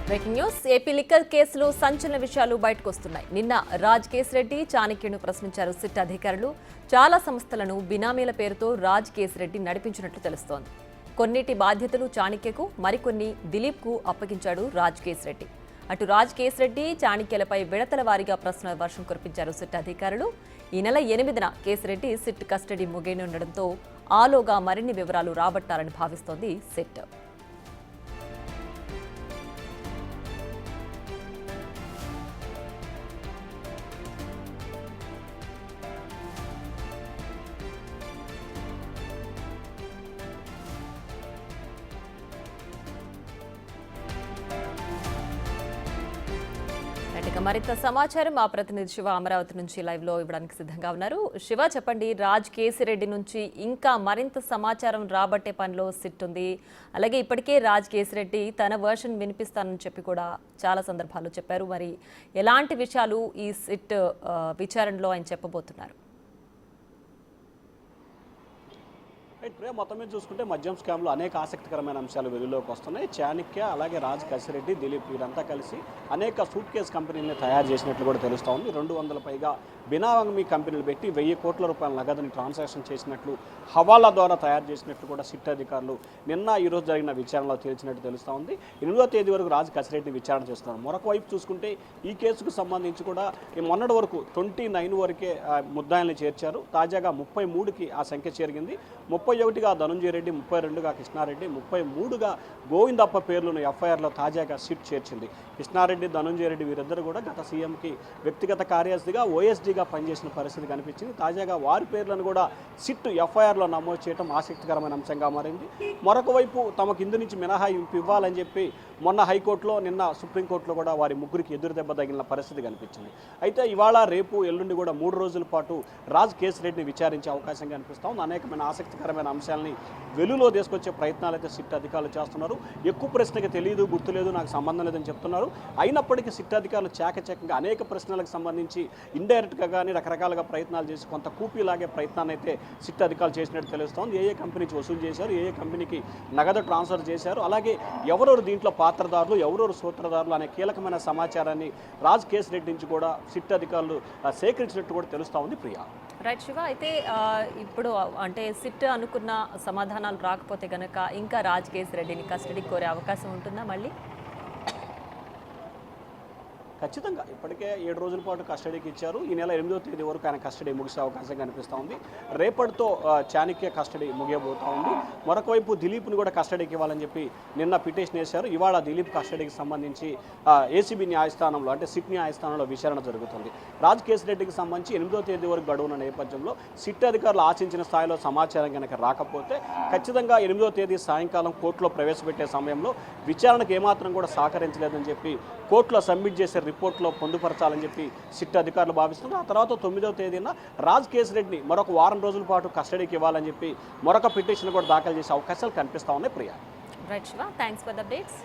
Breaking news AP liquor కేసులో సంచలన విషయాలు బయటకు వస్తున్నాయి. నిన్న రాజ్ కేసిరెడ్డి చాణక్యను ప్రశ్నించారు సిట్ అధికారులు. చాలా సంస్థలను బినామీల పేరుతో రాజ్ కేసిరెడ్డి నడిపించినట్లు తెలుస్తోంది. కొన్నిటి బాధ్యతలు చాణక్యకు, మరికొన్ని దిలీప్కు అప్పగించాడు రాజ్ కేసిరెడ్డి. అటు రాజ్ కేసిరెడ్డి, చాణక్యలపై విడతల వారీగా ప్రశ్నల వర్షం కురిపించారు సిట్ అధికారులు. ఈ నెల 8న కేసిరెడ్డి సిట్ కస్టడీ ముగియనుండడంతో ఆలోగా మరిన్ని వివరాలు రాబట్టాలని భావిస్తోంది సిట్. మరింత సమాచారం మా ప్రతినిధి శివ అమరావతి నుంచి లైవ్ లో ఇవ్వడానికి సిద్ధంగా ఉన్నారు. శివ, చెప్పండి, రాజ్ కేసిరెడ్డి నుంచి ఇంకా మరింత సమాచారం రాబట్టే పనిలో సిట్ ఉంది. అలాగే ఇప్పటికే రాజ్ కేసిరెడ్డి తన వర్షన్ వినిపిస్తానని చెప్పి కూడా చాలా సందర్భాల్లో చెప్పారు. మరి ఎలాంటి విషయాలు ఈ సిట్ విచారణలో ఆయన చెప్పబోతున్నారు? మొత్తం మీద చూసుకుంటే మద్యం స్కామ్లో అనేక ఆసక్తికరమైన అంశాలు వెలుగులోకి వస్తున్నాయి. చాణక్య, అలాగే రాజ్ కేసిరెడ్డి, దిలీప్ వీరంతా కలిసి అనేక సూట్ కేస్ కంపెనీలను తయారు చేసినట్లు కూడా తెలుస్తూ ఉంది. 200 పైగా బినామీ కంపెనీలు పెట్టి 1000 కోట్ల రూపాయల నగదుని ట్రాన్సాక్షన్ చేసినట్లు, హవాలా ద్వారా తయారు చేసినట్లు కూడా సిట్ అధికారులు నిన్న ఈరోజు జరిగిన విచారణలో తేల్చినట్టు తెలుస్తూ ఉంది. 8వ తేదీ వరకు రాజ్ కేసిరెడ్డిని విచారణ చేస్తున్నారు. మరొక వైపు చూసుకుంటే ఈ కేసుకు సంబంధించి కూడా మొన్నటి వరకు 29 వరకే ముద్దాయిల్ని చేర్చారు. తాజాగా 33కి ఆ సంఖ్య చేరిగింది. 31గా ధనంజయ రెడ్డి, 32గా కృష్ణారెడ్డి, 33గా గోవిందప్ప పేర్లను ఎఫ్ఐఆర్లో తాజాగా సిట్ చేర్చింది. కృష్ణారెడ్డి, ధనంజయ రెడ్డి వీరిద్దరు కూడా గత సీఎంకి వ్యక్తిగత కార్యదర్శిగా, ఓఎస్డీగా పనిచేసిన పరిస్థితి కనిపించింది. తాజాగా వారి పేర్లను కూడా సిట్ ఎఫ్ఐఆర్లో నమోదు చేయడం ఆసక్తికరమైన అంశంగా మారింది. మరొక వైపు తమకు ఇందు నుంచి మినహాయింపు ఇవ్వాలని చెప్పి మొన్న హైకోర్టులో, నిన్న సుప్రీంకోర్టులో కూడా వారి ముగ్గురికి ఎదురు దెబ్బ తగిలిన పరిస్థితి కనిపించింది. అయితే ఇవాళ, రేపు, ఎల్లుండి కూడా 3 రోజుల పాటు రాజ్ కేసిరెడ్డిని విచారించే అవకాశం కనిపిస్తూ ఉంది. అనేకమైన ఆసక్తికరమైన అంశాలని వెలుగులో తీసుకొచ్చే ప్రయత్నాలు అయితే సిట్ అధికారులు చేస్తున్నారు. ఎక్కువ ప్రశ్నకి తెలియదు, గుర్తులేదు, నాకు సంబంధం లేదని చెప్తున్నారు. అయినప్పటికీ సిట్ అధికారులు చాకచక్యంగా అనేక ప్రశ్నలకు సంబంధించి ఇండైరెక్ట్గా కానీ రకరకాలుగా ప్రయత్నాలు చేసి కొంత కూపీలాగే ప్రయత్నాన్ని అయితే సిట్ అధికారులు చేసినట్టు తెలుస్తోంది. ఏ కంపెనీ నుంచి వసూలు చేశారు, ఏ కంపెనీకి నగదు ట్రాన్స్ఫర్ చేశారు, అలాగే ఎవరెవరు దీంట్లో పాత్రదారులు, ఎవరెవరు సూత్రధారులు అనే కీలకమైన సమాచారాన్ని రాజ్ కేసిరెడ్డి నుంచి కూడా సిట్ అధికారులు సేకరించినట్టు కూడా తెలుస్తూ ఉంది. ప్రియా, రైట్ శివ, అయితే ఇప్పుడు అంటే సిట్ అనుకున్న సమాధానాలు రాకపోతే గనక ఇంకా రాజ్ కేసిరెడ్డిని కస్టడీకి కోరే అవకాశం ఉంటుందా మళ్ళీ? ఖచ్చితంగా ఇప్పటికే 7 రోజుల పాటు కస్టడీకి ఇచ్చారు. ఈ నెల 8వ తేదీ వరకు ఆయన కస్టడీ ముగిసే అవకాశం కనిపిస్తూ ఉంది. రేపటితో చాణక్య కస్టడీ ముగియబోతూ ఉంది. మరొక వైపు దిలీప్ని కూడా కస్టడీకి ఇవ్వాలని చెప్పి నిన్న పిటిషన్ వేశారు. ఇవాళ దిలీప్ కస్టడీకి సంబంధించి ఏసీబీ న్యాయస్థానంలో, అంటే సిట్ న్యాయస్థానంలో విచారణ జరుగుతుంది. రాజ్ కేసిరెడ్డికి సంబంధించి 8వ తేదీ వరకు గడువున్న నేపథ్యంలో సిట్ అధికారులు ఆశించిన స్థాయిలో సమాచారం కనుక రాకపోతే ఖచ్చితంగా 8వ తేదీ సాయంకాలం కోర్టులో ప్రవేశపెట్టే సమయంలో విచారణకు ఏమాత్రం కూడా సహకరించలేదని చెప్పి కోర్టులో సబ్మిట్ చేసే రిపోర్ట్లో పొందుపరచాలని చెప్పి సిట్ అధికారులు భావిస్తున్నారు. ఆ తర్వాత 9వ తేదీన రాజ్ కేసిరెడ్డిని మరొక వారం రోజుల పాటు కస్టడీకి ఇవ్వాలని చెప్పి మరొక పిటిషన్ కూడా దాఖలు చేసే అవకాశాలు కనిపిస్తూ ఉన్నాయి. Priya, right Shiva, thanks for the updates.